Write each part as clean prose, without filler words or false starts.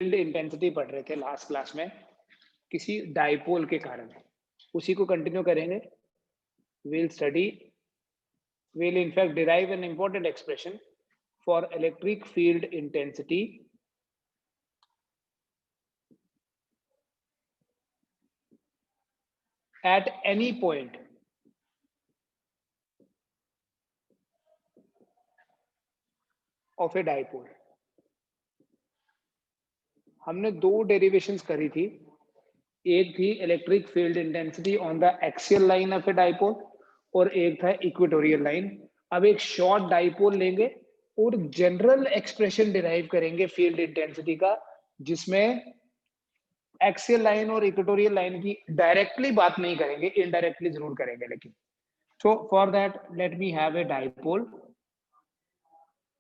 Field intensity पढ़ रहे थे लास्ट क्लास में किसी डाइपोल के कारण, उसी को कंटिन्यू करेंगे। we'll in fact derive an important expression for electric field intensity at any point of a dipole। हमने दो डेरिवेशंस करी थी, एक थी electric field intensity on the axial line of a dipole और एक था इक्वेटोरियल लाइन। अब एक शॉर्ट डाइपोल लेंगे और जनरल एक्सप्रेशन डिराइव करेंगे फील्ड इंटेंसिटी का, जिसमें एक्सियल लाइन और इक्वेटोरियल लाइन की डायरेक्टली बात नहीं करेंगे, इनडायरेक्टली जरूर करेंगे। लेकिन so for that let me have a dipole,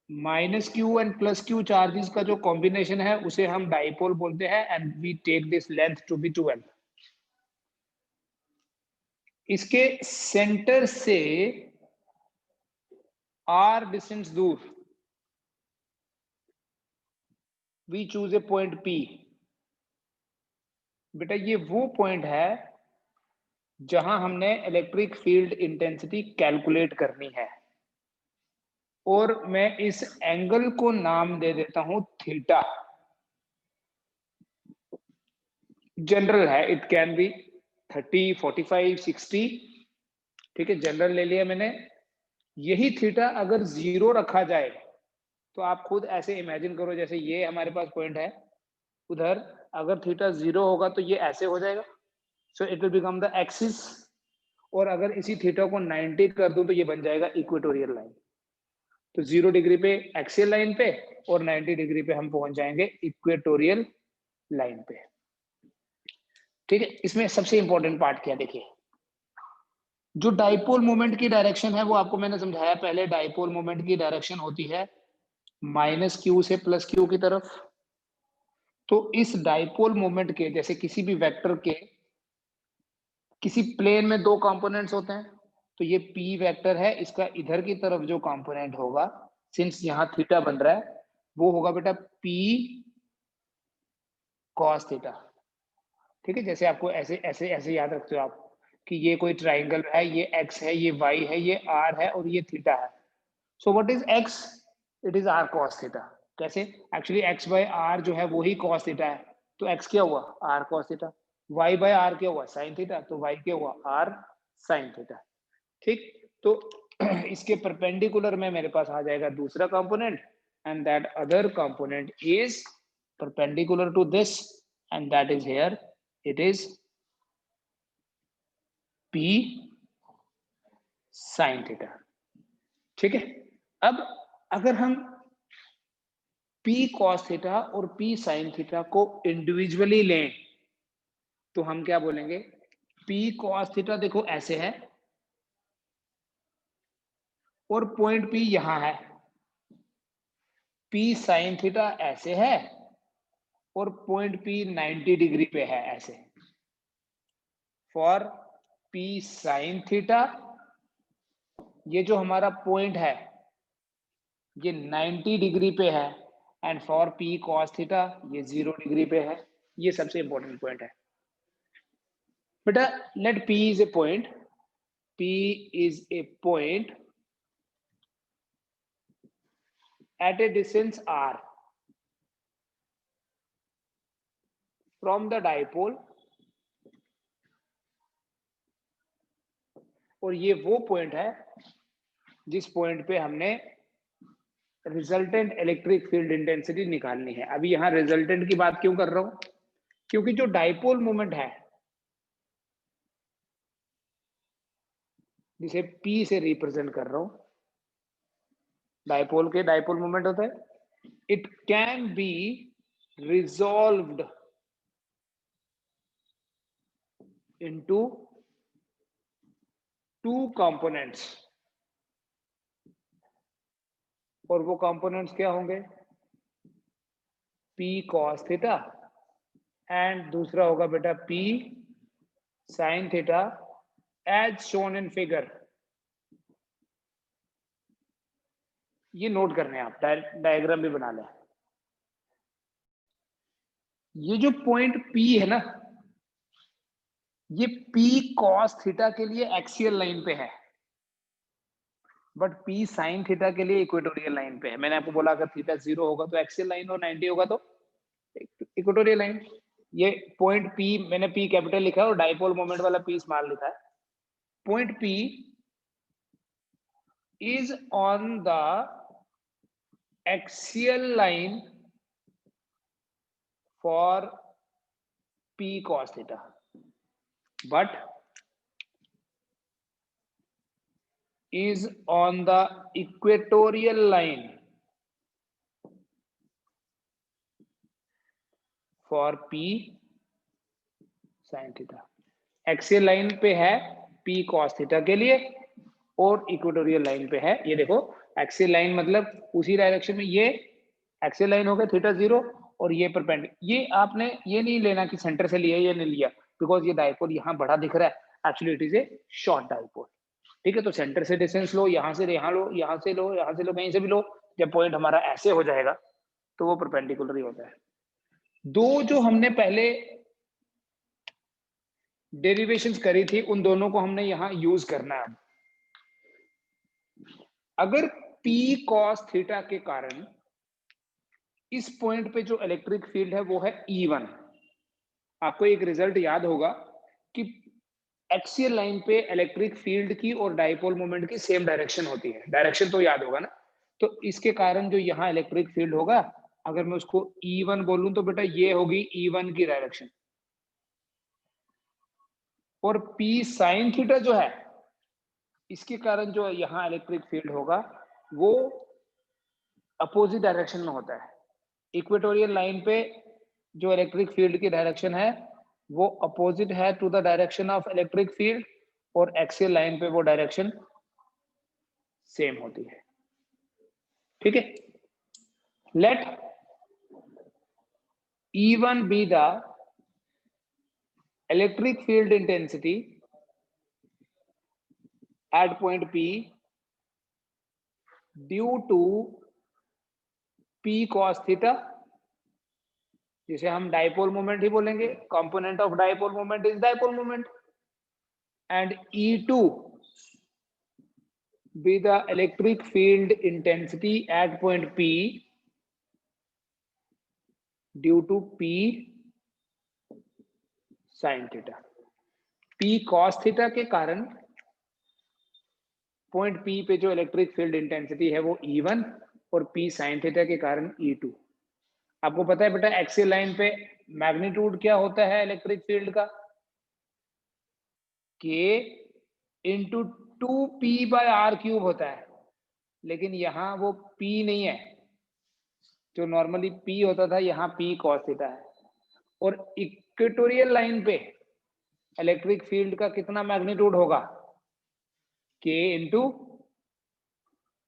minus Q and plus Q charges का जो कॉम्बिनेशन है उसे हम डाइपोल बोलते हैं, and we take this length to be 12। इसके सेंटर से r डिस्टेंस दूर we choose a point P। बेटा ये वो पॉइंट है जहां हमने इलेक्ट्रिक फील्ड इंटेंसिटी कैलकुलेट करनी है, और मैं इस एंगल को नाम दे देता हूं थीटा। जनरल है, इट कैन बी 30, 45, 60, ठीक है, जनरल ले लिया मैंने। यही थीटा अगर 0 रखा जाए तो आप खुद ऐसे इमेजिन करो, जैसे ये हमारे पास पॉइंट है, उधर अगर थीटा 0 होगा तो ये ऐसे हो जाएगा, so it will become the axis. और अगर इसी थीटा को 90 कर दूं तो ये बन जाएगा इक्वेटोरियल लाइन। तो 0 डिग्री पे एक्सियल लाइन पे और 90 डिग्री पे हम पहुंच जाएंगे इक्वेटोरियल लाइन पे, ठीक है। इसमें सबसे इंपॉर्टेंट पार्ट क्या, देखिए, जो डाइपोल मोमेंट की डायरेक्शन है वो आपको मैंने समझाया पहले। डाइपोल मोमेंट की डायरेक्शन होती है माइनस क्यू से प्लस क्यू की तरफ। तो इस डाइपोल मोमेंट के, जैसे किसी भी वेक्टर के किसी प्लेन में दो कंपोनेंट्स होते हैं, तो ये p वेक्टर है, इसका इधर की तरफ जो कंपोनेंट होगा, सिंस यहां थीटा बन रहा है, वो होगा बेटा p cos थीटा, ठीक है। जैसे आपको ऐसे ऐसे ऐसे याद रखते हो आप कि ये कोई ट्राइंगल है, ये x है, ये y है, ये r है और ये थीटा है। So what is x? It is r cos theta. कैसे? एक्चुअली x बाय r जो है वो ही cos थीटा है, तो x क्या हुआ? r cos theta. y by r क्या हुआ? sin थीटा, तो y क्या हुआ? r sin थीटा, ठीक। तो इसके परपेंडिकुलर में मेरे पास आ जाएगा दूसरा component, and that other component is perpendicular to this, and that is here, it is p sin theta, ठीक है। अब अगर हम p cos थीटा और p sin थीटा को इंडिविजुअली लें तो हम क्या बोलेंगे? p cos थीटा देखो ऐसे है और पॉइंट P यहां है, p sin थीटा ऐसे है और पॉइंट P 90 डिग्री पे है ऐसे। फॉर p sin थीटा ये जो हमारा पॉइंट है ये 90 डिग्री पे है, and for p cos theta ये 0 डिग्री पे है। ये सबसे इंपॉर्टेंट पॉइंट है बेटा। Let p is a point, p is a point at a distance r from the dipole, और ये वो पॉइंट है जिस पॉइंट पे हमने रिजल्टेंट इलेक्ट्रिक फील्ड इंटेंसिटी निकालनी है। अभी यहां रिजल्टेंट की बात क्यों कर रहा हूं? क्योंकि जो डाइपोल मोमेंट है जिसे P से रिप्रेजेंट कर रहा हूं, डाइपोल के डाइपोल मोमेंट होता है, it can be resolved into two components, और वो कंपोनेंट्स क्या होंगे? p cos थीटा एंड दूसरा होगा बेटा p sin theta, as shown in figure. ये नोट करने हैं आप, डायग्राम भी बना लें। ये जो पॉइंट P है ना, ये P cos थीटा के लिए एक्सियल लाइन पे है, बट P sin थीटा के लिए इक्वेटोरियल लाइन पे है। मैंने आपको बोला अगर थीटा 0 होगा तो एक्सियल लाइन और 90 होगा तो इक्वेटोरियल लाइन। ये पॉइंट P मैंने P कैपिटल लिखा है और डाइपोल मोमेंट वाला P स्मॉल लिखा है। Point P is on the axial line for P cos theta, but is on the equatorial line for P sin theta। Axial line पे है P cos theta के लिए और इक्वेटोरियल लाइन पे है, ये देखो एक्सियल लाइन मतलब उसी डायरेक्शन में, ये एक्सियल लाइन हो गया थीटा 0 और ये परपेंडिकुलर। ये आपने ये नहीं लेना कि सेंटर से लिया या नहीं लिया, बिकॉज ये डाइपोल यहाँ बड़ा दिख रहा है, actually it is a short dipole. ठीक है, तो सेंटर से डिस्टेंस लो, यहाँ से यहाँ लो, यहाँ से लो, यहाँ से लो, कहीं से भी लो। जब पॉइंट हमारा ऐसे हो जाएगा तो वो परपेंडिकुलर ही होता है। दो जो हमने पहले डेरिवेशंस करी थी उन दोनों को हमने यहाँ यूज करना है। अगर P cos थीटा के कारण इस पॉइंट पे जो इलेक्ट्रिक फील्ड है वो है E1, आपको एक रिजल्ट याद होगा कि एक्सियल लाइन पे इलेक्ट्रिक फील्ड की और डाइपोल मोमेंट की सेम डायरेक्शन होती है, डायरेक्शन तो याद होगा ना। तो इसके कारण जो यहाँ इलेक्ट्रिक फील्ड होगा, अगर मैं उसको E1 बोलूं तो बेटा ये होगी E1 की डायरेक्शन, और P sin थीटा जो है इसके कारण जो यहाँ इलेक्ट्रिक फील्ड होगा वो अपोजिट डायरेक्शन में होता है। इक्वेटोरियल लाइन पे जो इलेक्ट्रिक फील्ड की डायरेक्शन है वो अपोजिट है to the direction of electric field, और एक्सियल लाइन पे वो डायरेक्शन सेम होती है। ठीक है, let E1 be the electric field intensity at point P due to P cos theta, जिसे हम डाइपोल मोमेंट ही बोलेंगे, component of dipole moment is dipole moment, and E2 be the electric field intensity at point P due to P sin theta। P cos theta के कारण point P पे जो electric field intensity है वो E1 और P sin theta के कारण E2। आपको पता है बेटा एक्सियल लाइन पे मैग्नीट्यूड क्या होता है इलेक्ट्रिक फील्ड का, K इंटू 2P/r³ होता है, लेकिन यहाँ वो P नहीं है, जो नॉर्मली P होता था यहाँ P cos थीटा है। और इक्वेटोरियल लाइन पे इलेक्ट्रिक फील्ड का कितना मैग्नीट्यूड होगा, K इंटू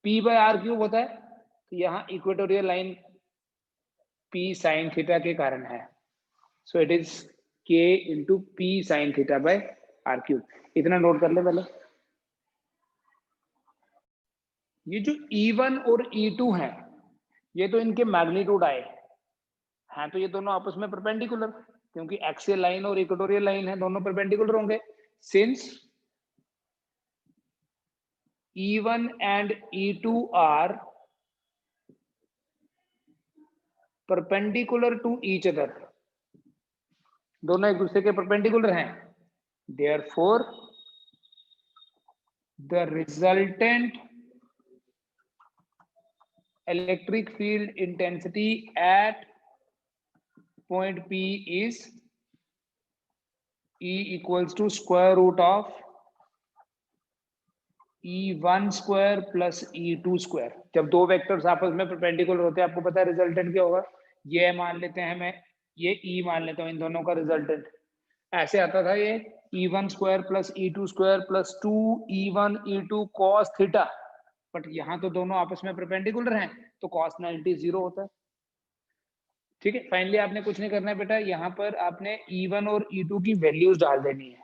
P/r³ होता है, तो यहाँ equatorial line P sin theta के कारण है, so it is K into P sin थीटा/r³। इतना नोट कर ले पहले। ये जो E1 और E2 है ये तो इनके मैग्नीट्यूड आए हैं, तो ये दोनों आपस में परपेंडिकुलर, क्योंकि एक्सियल लाइन और इक्वेटोरियल लाइन है, दोनों परपेंडिकुलर होंगे। Since E1 and E2 are perpendicular to each other, दोनों एक दूसरे के परपेंडिकुलर हैं, therefore the resultant electric field intensity at point P is E equals to square root of E1 square plus E2 square. जब दो vectors आपस में perpendicular होते हैं, आपको पता है रिजल्टेंट क्या होगा, ये मान लेते हैं, मैं ये E मान लेता हूँ, इन दोनों का रिजल्टेंट ऐसे आता था, ये E1 square plus E2 square plus 2E1 E2 cos theta, but यहाँ तो दोनों आपस में परपेंडिकुलर हैं तो cos 90 0 होता है। ठीक है, फाइनली आपने कुछ नहीं करना है बेटा, यहाँ पर आपने E1 और E2 की वैल्यूज डाल देनी है।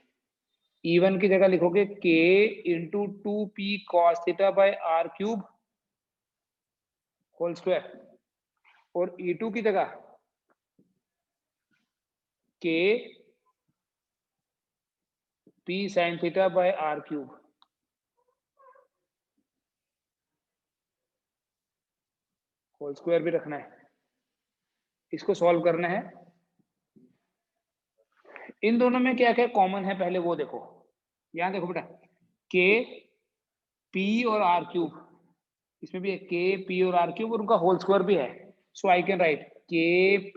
E1 की जगह लिखोगे K into 2P cos θ/r³ whole square, और E2 की जगह k p sin theta by r cube. Whole square भी रखना है, इसको सॉल्व करना है। इन दोनों में क्या क्या कॉमन है पहले वो देखो। यहां देखो बेटा, k p और r क्यूब, इसमें भी है k p और r क्यूब और उनका होल स्क्वायर भी है। So I can write k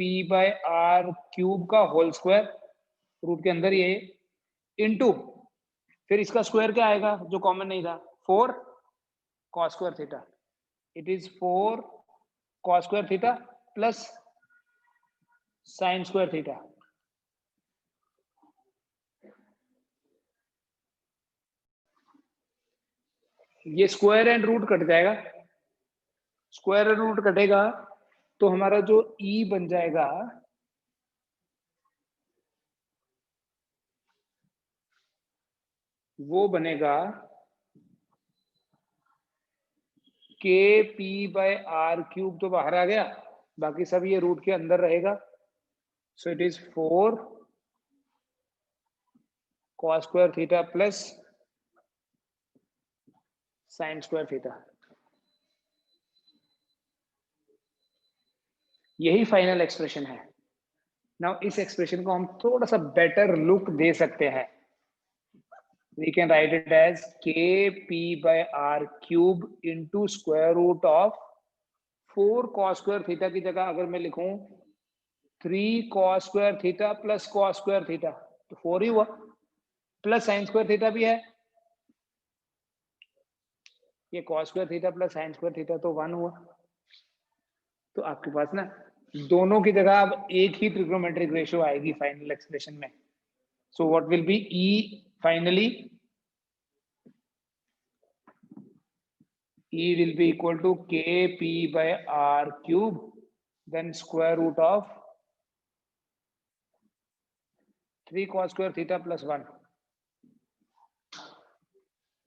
p by r cube का होल स्क्वायर, रूट के अंदर ये, इनटू फिर इसका स्क्वायर क्या आएगा जो कॉमन नहीं था, 4 cos square theta. It is 4 cos square theta plus sin square theta. ये स्क्वायर एंड रूट कट जाएगा, स्क्वायर एंड रूट कटेगा तो हमारा जो e बन जाएगा वो बनेगा k p by r cube, तो बाहर आ गया, बाकी सब ये रूट के अंदर रहेगा। So it is 4 cos square theta plus sin square theta. यही फाइनल एक्सप्रेशन है। नाउ इस एक्सप्रेशन को हम थोड़ा सा बेटर लुक दे सकते हैं। We can write it as kp by r cube into square root of 4 cos square theta की जगह अगर मैं लिखूं 3 cos square theta plus cos square theta, तो 4 ही हुआ, प्लस sin square theta भी है, ये cos square theta plus sin square theta तो 1 हुआ। तो आपके पास ना दोनों की जगह अब एक ही ट्रिग्नोमेट्रिक रेशियो आएगी फाइनल एक्सप्रेशन में। So what will be e finally, E will be equal to kp by r cube, then square root of 3 cos square theta plus 1,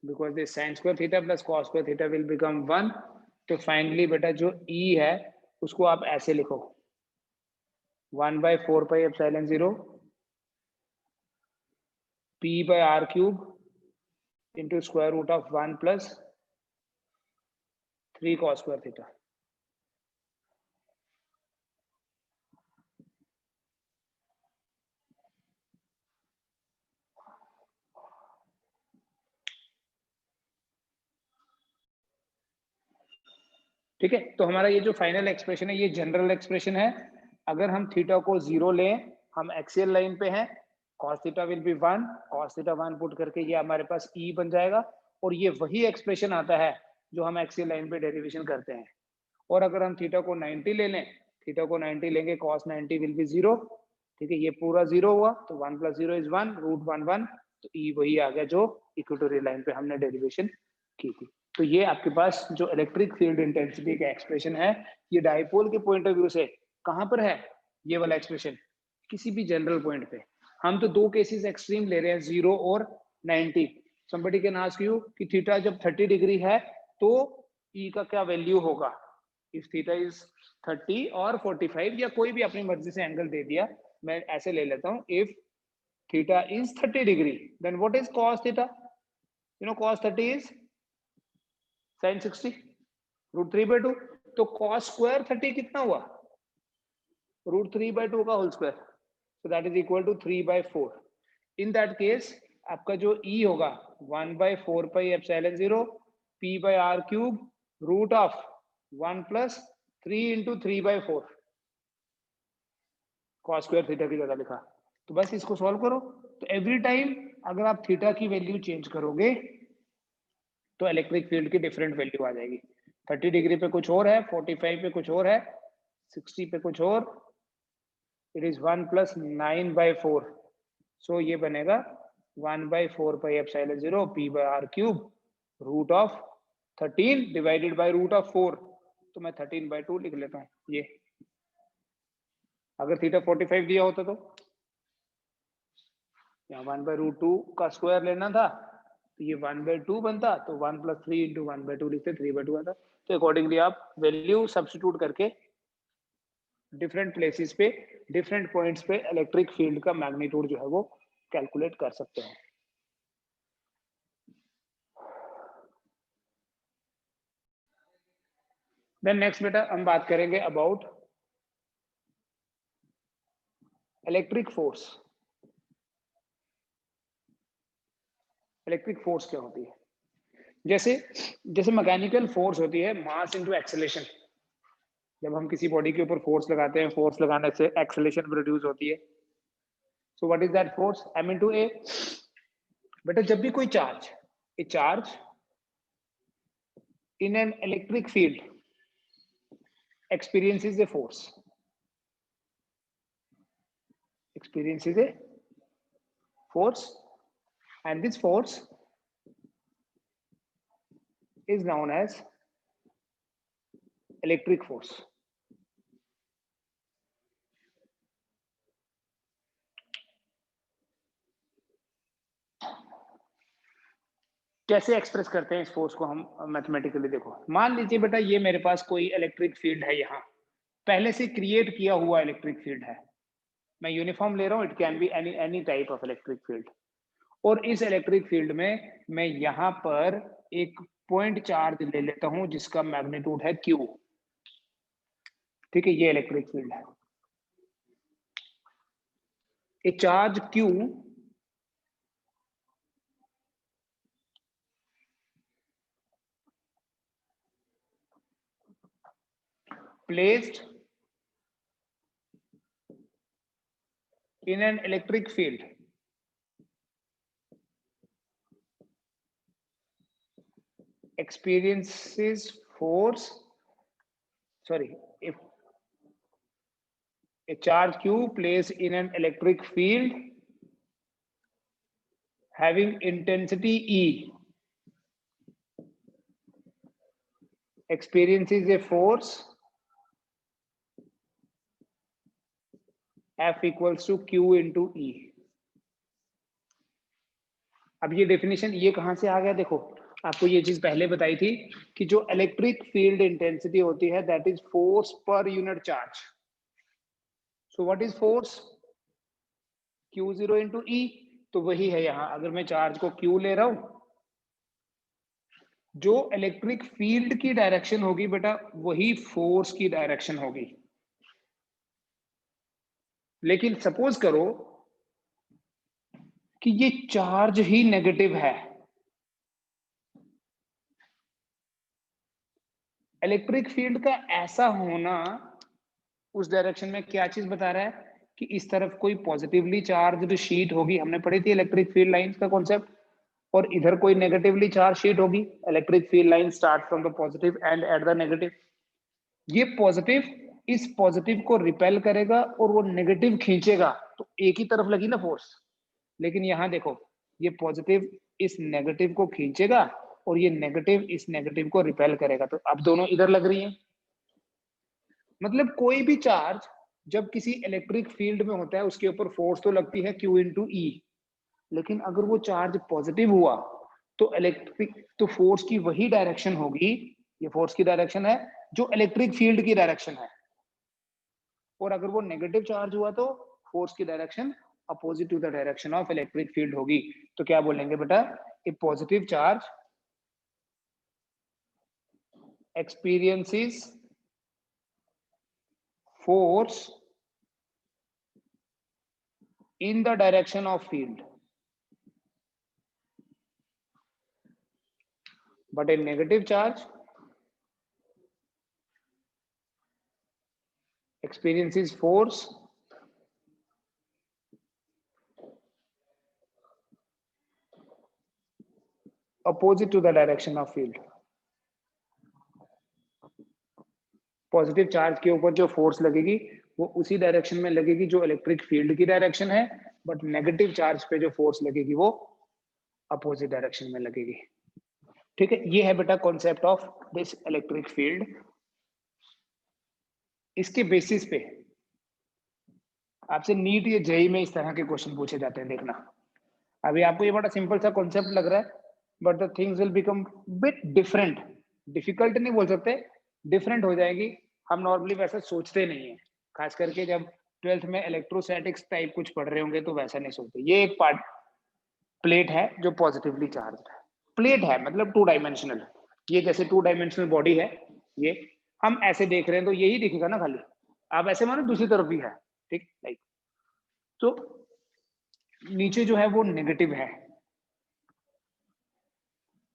because this sin square theta plus cos square theta will become 1। तो finally बेटा जो E है उसको आप ऐसे लिखो 1 by 4 pi epsilon 0 p by r cube into square root of 1 plus 3 cos square theta। ठीक है, तो हमारा ये जो फाइनल एक्सप्रेशन है ये जनरल एक्सप्रेशन है। अगर हम थीटा को 0 लें, हम एक्सियल लाइन पे हैं, cos theta will be 1, cos theta 1 put करके ये हमारे पास e बन जाएगा, और ये वही एक्सप्रेशन आता है जो हम एक्सियल लाइन पे डेरिवेशन करते हैं। और अगर हम थीटा को 90 ले लें, थीटा को 90 लेंगे, cos 90 विल बी 0। ठीक है, ये पूरा 0 हुआ तो 1 plus 0 is 1, रूट 1 1, तो e वही आ गया जो इक्वेटोरियल लाइन पे हमने डेरिवेशन की थी। तो ये आपके पास जो इलेक्ट्रिक फील्ड इंटेंसिटी का एक्सप्रेशन है, ये डाइपोल के पॉइंट ऑफ व्यू से कहां पर है ये वाला एक्सप्रेशन, किसी भी जनरल पॉइंट पे। हम तो दो केसेस एक्सट्रीम ले रहे हैं, 0 और 90। somebody can ask you कि थीटा जब 30 डिग्री है तो e का क्या वैल्यू होगा, इफ थीटा इज 30 और 45, या कोई भी अपनी मर्जी से एंगल दे दिया, मैं ऐसे ले लेता हूं, if theta is 30 degree then what is cos theta, you know cos 30 is sin 60 root 3/2, तो cos स्क्वायर 30 कितना हुआ, रूट 3/2 का whole square, so that is equal to 3/4। In that case आपका जो e होगा 1/4 pi epsilon 0 p by r cube root of 1 plus 3 into 3/4, cos square theta की जगह लिखा। तो बस इसको सॉल्व करो, तो एवरी टाइम अगर आप थीटा की वैल्यू चेंज करोगे तो इलेक्ट्रिक फील्ड की डिफरेंट वैल्यू आ जाएगी। 30 डिग्री पे कुछ और है, 45 पे कुछ और है, 60 पे कुछ और, इट इज 1 plus 9/4, सो ये बनेगा 1/4 pi epsilon 0 p by r cube root of 13 divided by root of 4, तो मैं 13/2 लिख लेता हूँ। ये अगर थीटा 45 दिया होता तो यहाँ 1/√2 का स्क्वायर लेना था, तो ये 1/2 बनता, तो 1 plus 3 into 1/2 लिखते, 3/2 आता। तो अकॉर्डिंगली आप वैल्यू सब्स्टिट्यूट करके डिफरेंट प्लेसेस पे, डिफरेंट पॉइंट्स पे इलेक्ट्रिक फील्ड का मैग्नीट्यूड जो है वो कैलकुलेट कर सकते हैं। देन नेक्स्ट बेटा हम बात करेंगे about electric force. Electric force क्या होती है? जैसे जैसे मैकेनिकल फोर्स होती है मास इनटू एक्सेलरेशन। जब हम किसी बॉडी के ऊपर फोर्स लगाते हैं, फोर्स लगाने से एक्सेलरेशन प्रोड्यूस होती है। So what is that force? m into a। बेटा जब भी कोई charge, A charge in an electric field experiences a force, experiences a force, and this force is known as electric force. कैसे express करते हैं इस फोर्स को हम मैथमेटिकली? देखो मान लीजिए बेटा ये मेरे पास कोई इलेक्ट्रिक फील्ड है, यहाँ पहले से क्रिएट किया हुआ इलेक्ट्रिक फील्ड है, मैं यूनिफॉर्म ले रहा हूँ, it can be any type of electric field. और इस इलेक्ट्रिक फील्ड में मैं यहाँ पर एक पॉइंट चार्ज ले लेता हूं जिसका मैग्नीट्यूड है Q। ठीक है, ये इलेक्ट्रिक फील्ड है। ए charge Q placed in an electric field experiences force, sorry, if a charge Q placed in an electric field having intensity E experiences a force F equals to Q into E। अब ये definition ये कहां से आ गया? देखो आपको ये चीज पहले बताई थी कि जो इलेक्ट्रिक फील्ड इंटेंसिटी होती है that is force per unit charge. So what is force? Q0 into E। तो वही है यहाँ, अगर मैं चार्ज को Q ले रहा हूं, जो इलेक्ट्रिक फील्ड की डायरेक्शन होगी बेटा वही फोर्स की डायरेक्शन होगी। लेकिन सपोज करो कि ये चार्ज ही नेगेटिव है। इलेक्ट्रिक फील्ड का ऐसा होना उस डायरेक्शन में क्या चीज बता रहा है कि इस तरफ कोई पॉजिटिवली चार्ज्ड शीट होगी, हमने पढ़ी थी इलेक्ट्रिक फील्ड लाइंस का कॉन्सेप्ट, और इधर कोई नेगेटिवली चार्ज शीट होगी। Electric field line start from the positive and at the negative. ये पॉजिटिव इस पॉजिटिव को रिपेल करेगा और वो नेगेटिव खींचेगा, तो एक ही तरफ लगी ना फोर्स। लेकिन यहां देखो ये पॉजिटिव इस नेगेटिव को खींचेगा और ये नेगेटिव इस नेगेटिव को रिपेल करेगा, तो अब दोनों इधर लग रही हैं। मतलब कोई भी चार्ज जब किसी इलेक्ट्रिक फील्ड में होता है उसके ऊपर फोर्स तो लगती है Q into E, लेकिन अगर वो चार्ज पॉजिटिव हुआ तो तो फोर्स की वही डायरेक्शन होगी, ये फोर्स की डायरेक्शन है जो इलेक्ट्रिक फील्ड की डायरेक्शन है। और अगर वो नेगेटिव चार्ज हुआ तो फोर्स की direction opposite to the direction of electric field होगी। तो क्या बोलेंगे बेटा? A positive charge experiences force in the direction of field, but a negative charge experiences force opposite to the direction of field। Positive charge के ऊपर जो force लगेगी वो उसी डायरेक्शन में लगेगी जो इलेक्ट्रिक फील्ड की डायरेक्शन है, बट नेगेटिव चार्ज पे जो फोर्स लगेगी वो अपोजिट डायरेक्शन में लगेगी। ठीक है, ये है बेटा concept of this electric field. इसके बेसिस पे आपसे नीट या जेईई में इस तरह के क्वेश्चन पूछे जाते हैं, देखना। अभी आपको ये बड़ा सिंपल सा कॉन्सेप्ट लग रहा है, but the things will become bit different. Difficult नहीं बोल सकते, डिफरेंट हो जाएगी। हम नॉर्मली वैसे सोचते नहीं है, खास करके जब 12th में इलेक्ट्रोस्टैटिक्स टाइप कुछ पढ़ रहे होंगे तो वैसा नहीं सोचते। ये एक पार्ट प्लेट है जो पॉजिटिवली चार्ज है। प्लेट है मतलब 2 डायमेंशनल। ये जैसे 2 डायमेंशनल बॉडी है, ये हम ऐसे देख रहे हैं तो यही दिखेगा ना खाली। आप ऐसे मानो दूसरी तरफ भी है, ठीक, लाइक तो नीचे जो है वो नेगेटिव है,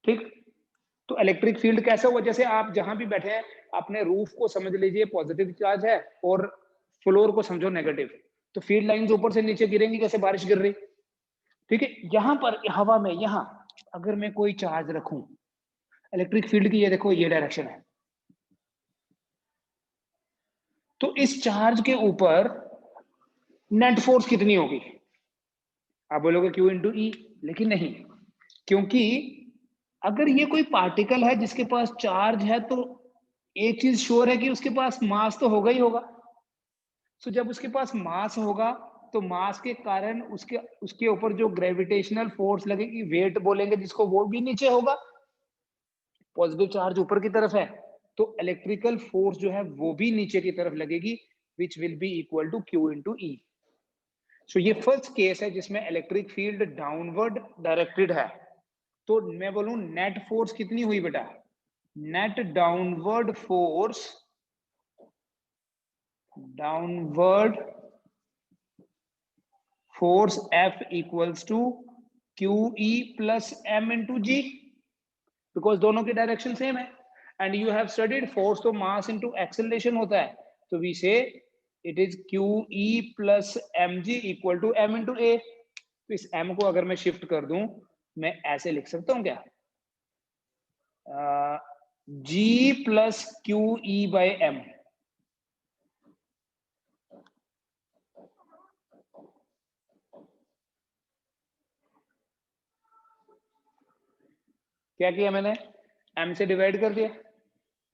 ठीक। तो इलेक्ट्रिक फील्ड कैसा हुआ, जैसे आप जहां भी बैठे हैं अपने रूफ को समझ लीजिए पॉजिटिव चार्ज है और फ्लोर को समझो नेगेटिव, तो फील्ड लाइंस ऊपर से नीचे गिरेंगी जैसे बारिश गिर रही, ठीक है। यहां पर हवा में यहां अगर मैं कोई चार्ज रखूं, इलेक्ट्रिक फील्ड की ये देखो ये डायरेक्शन है, तो इस चार्ज के ऊपर नेट फोर्स कितनी होगी? आप बोलोगे Q इंटू ई, लेकिन नहीं, क्योंकि अगर ये कोई पार्टिकल है जिसके पास चार्ज है तो एक चीज श्योर है कि उसके पास मास तो होगा ही होगा। तो जब उसके पास मास होगा तो मास के कारण उसके उसके ऊपर जो ग्रेविटेशनल फोर्स लगेगी, वेट बोलेंगे जिसको, वो भी नीचे होगा। पॉजिटिव चार्ज ऊपर की तरफ है तो इलेक्ट्रिकल फोर्स जो है वो भी नीचे की तरफ लगेगी, which will be equal to Q into E. So ये फर्स्ट केस है जिसमें इलेक्ट्रिक फील्ड डाउनवर्ड डायरेक्टेड है। तो मैं बोलूं नेट फोर्स कितनी हुई बेटा? Net downward force, downward force F equals to QE plus M into g, because दोनों की डायरेक्शन सेम है। And you have studied force तो मास इंटू एक्सेलरेशन होता है, तो we say it is QE plus mg equal to M into a. तो इस M को अगर मैं शिफ्ट कर दूं, मैं ऐसे लिख सकता हूं क्या, G plus QE by M। क्या किया मैंने, M से डिवाइड कर दिया,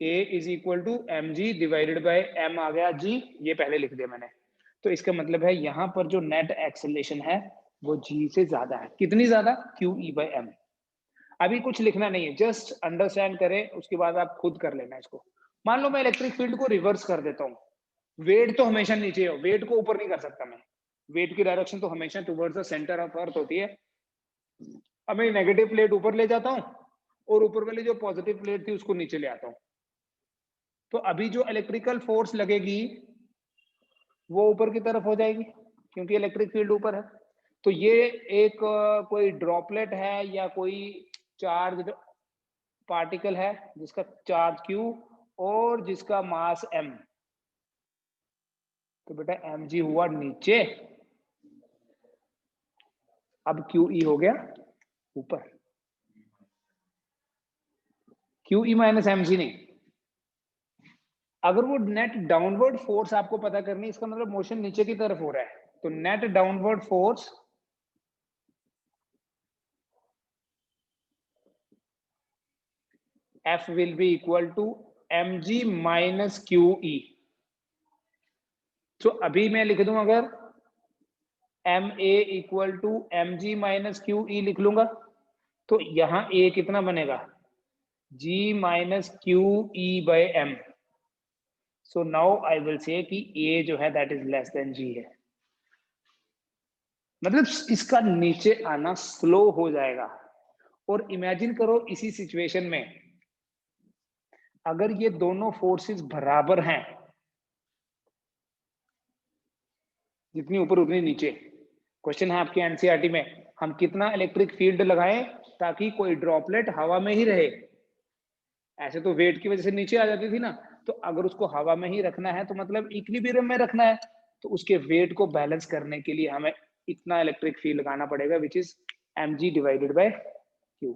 A is equal to m g divided by M आ गया G, ये पहले लिख दिया मैंने। तो इसका मतलब है यहां पर जो नेट एक्सेलरेशन है वो G से ज्यादा है। कितनी ज्यादा? QE by M। अभी कुछ लिखना नहीं है, जस्ट अंडरस्टैंड करें, उसके बाद आप खुद कर लेना इसको। मान लो मैं इलेक्ट्रिक फील्ड को रिवर्स कर देता हूँ, वेट तो हमेशा नीचे हो, वेट को ऊपर नहीं कर सकता मैं, वेट की डायरेक्शन तो हमेशा towards the centre of earth होती है। अब मैं नेगेटिव प्लेट ऊपर ले जाता हूँ और ऊपर वाली जो पॉजिटिव प्लेट थी उसको नीचे ले आता हूँ, तो अभी जो इलेक्ट्रिकल फोर्स लगेगी वो ऊपर की तरफ हो जाएगी क्योंकि इलेक्ट्रिक फील्ड ऊपर है। तो ये एक कोई ड्रॉपलेट है या कोई चार्ज पार्टिकल है जिसका चार्ज Q और जिसका मास M। तो बेटा mg हुआ नीचे, अब QE हो गया ऊपर। QE माइनस mg नहीं, अगर वो नेट डाउनवर्ड फोर्स आपको पता करनी, इसका मतलब मोशन नीचे की तरफ हो रहा है, तो net downward force F will be equal to mg minus QE। तो अभी मैं लिख दूं अगर MA equal to mg minus QE लिख लूंगा, तो यहां A कितना बनेगा, G minus QE by M। So now I will say कि A जो है that is less than G है, मतलब इसका नीचे आना स्लो हो जाएगा। और इमेजिन करो इसी सिचुएशन में अगर ये दोनों फोर्सेस बराबर हैं, जितनी ऊपर उतनी नीचे, क्वेश्चन है आपके एनसीईआरटी में, हम कितना इलेक्ट्रिक फील्ड लगाएं ताकि कोई ड्रॉपलेट हवा में ही रहे। ऐसे तो वेट की वजह से नीचे आ जाती थी ना, तो अगर उसको हवा में ही रखना है तो मतलब इक्विलिब्रियम में रखना है, तो उसके वेट को बैलेंस करने के लिए हमें इतना इलेक्ट्रिक फील्ड लगाना पड़ेगा, which is mg divided by q।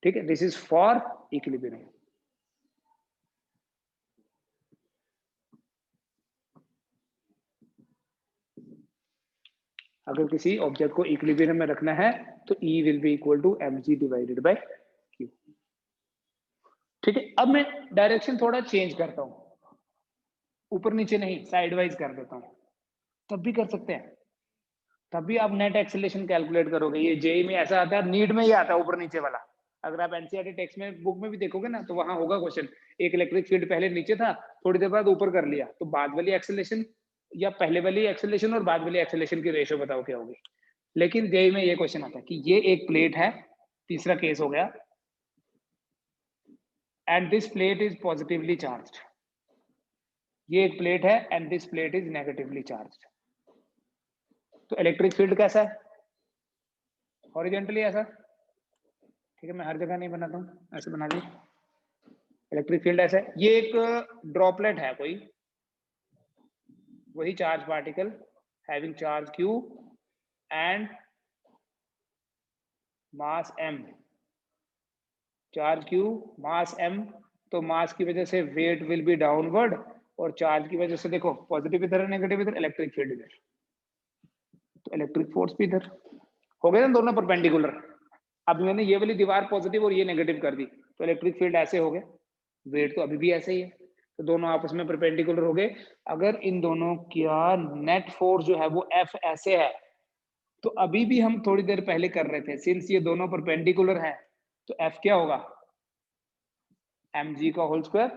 ठीक है, दिस इज फॉर इक्विलिब्रियम। अगर किसी ऑब्जेक्ट को इक्विलिब्रियम में रखना है तो E will be equal to mg divided by q। ठीक है, अब मैं डायरेक्शन थोड़ा चेंज करता हूं, ऊपर नीचे नहीं साइड वाइज कर देता हूं, तब भी कर सकते हैं, तब भी आप नेट एक्सेलरेशन कैलकुलेट करोगे। ये जेई में ऐसा आता है, नीट में ये आता है ऊपर नीचे वाला, अगर आप एनसीईआरटी टेक्स्ट में बुक में भी देखोगे ना, तो वहां होगा क्वेश्चन, एक इलेक्ट्रिक फील्ड पहले नीचे था, थोड़ी देर बाद ऊपर कर लिया, तो बाद वाली एक्सेलरेशन या पहले वाली एक्सेलरेशन और बाद वाली एक्सेलरेशन की रेशियो बताओ क्या होगी। लेकिन जेईई में ये क्वेश्चन आता है कि ये एक प्लेट है, तीसरा केस हो गया, and this plate is positively charged, ये एक प्लेट है and this plate is negatively charged. तो इलेक्ट्रिक फील्ड कैसा है? हॉरिजॉन्टली ऐसा, ठीक है, मैं हर जगह नहीं बनाता हूँ, ऐसे बना दी। इलेक्ट्रिक फील्ड ऐसा है, ये एक ड्रॉपलेट है कोई, वही charge particle having charge q and mass m, charge q mass m, तो मास की वजह से वेट विल बी डाउनवर्ड, और चार्ज की वजह से देखो पॉजिटिव इधर है, नेगेटिव इधर, इलेक्ट्रिक फील्ड इधर, तो इलेक्ट्रिक फोर्स भी इधर हो गए ना, दोनों परपेंडिकुलर। अब मैंने ये वाली दीवार पॉजिटिव और ये नेगेटिव कर दी, तो इलेक्ट्रिक फील्ड ऐसे हो गए, वेट तो अभी भी ऐसे ही है, तो दोनों आपस में परपेंडिकुलर हो गए। अगर इन दोनों का नेट फोर्स जो है वो F ऐसे है, तो अभी भी हम थोड़ी देर पहले कर रहे थे, सिंस ये दोनों परपेंडिकुलर हैं, तो F क्या होगा, mg का होल स्क्वायर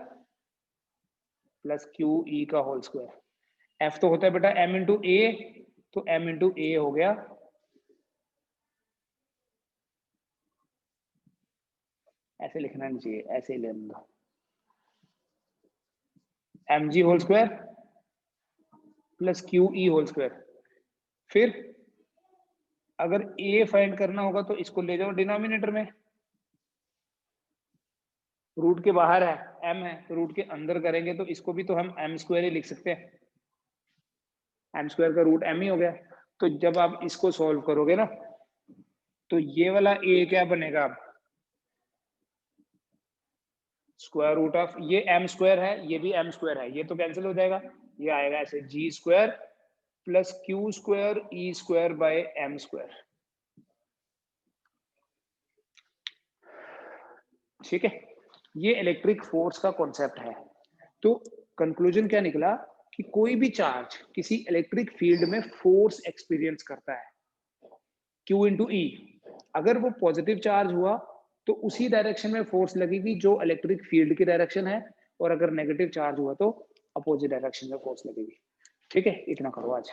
प्लस QE का होल स्क्वायर। F तो होता है बेटा m इंटू ए, तो m इंटू ए हो गया, ऐसे लिखना नहीं चाहिए, ऐसे ही लेने दो, mg whole square plus QE whole square. फिर अगर a फाइंड करना होगा तो इसको ले जाओ डिनोमिनेटर में, रूट के बाहर है m है, तो रूट के अंदर करेंगे तो इसको भी तो हम m स्क्वायर ही लिख सकते हैं, m स्क्वायर का रूट m ही हो गया। तो जब आप इसको सॉल्व करोगे ना, तो ये वाला a क्या बनेगा, अब स्क्वायर रूट ऑफ ये m स्क्वायर है, ये भी m स्क्वायर है, ये तो कैंसिल हो जाएगा, ये आएगा ऐसे g square plus q square e square by m square, ठीक है। ये इलेक्ट्रिक फोर्स का कॉन्सेप्ट है। तो कंक्लूजन क्या निकला कि कोई भी चार्ज किसी इलेक्ट्रिक फील्ड में फोर्स एक्सपीरियंस करता है, Q इंटू ई, अगर वो पॉजिटिव चार्ज हुआ तो उसी डायरेक्शन में फोर्स लगेगी जो इलेक्ट्रिक फील्ड की डायरेक्शन है, और अगर नेगेटिव चार्ज हुआ तो अपोजिट डायरेक्शन में फोर्स लगेगी, ठीक है। इतना करो आज।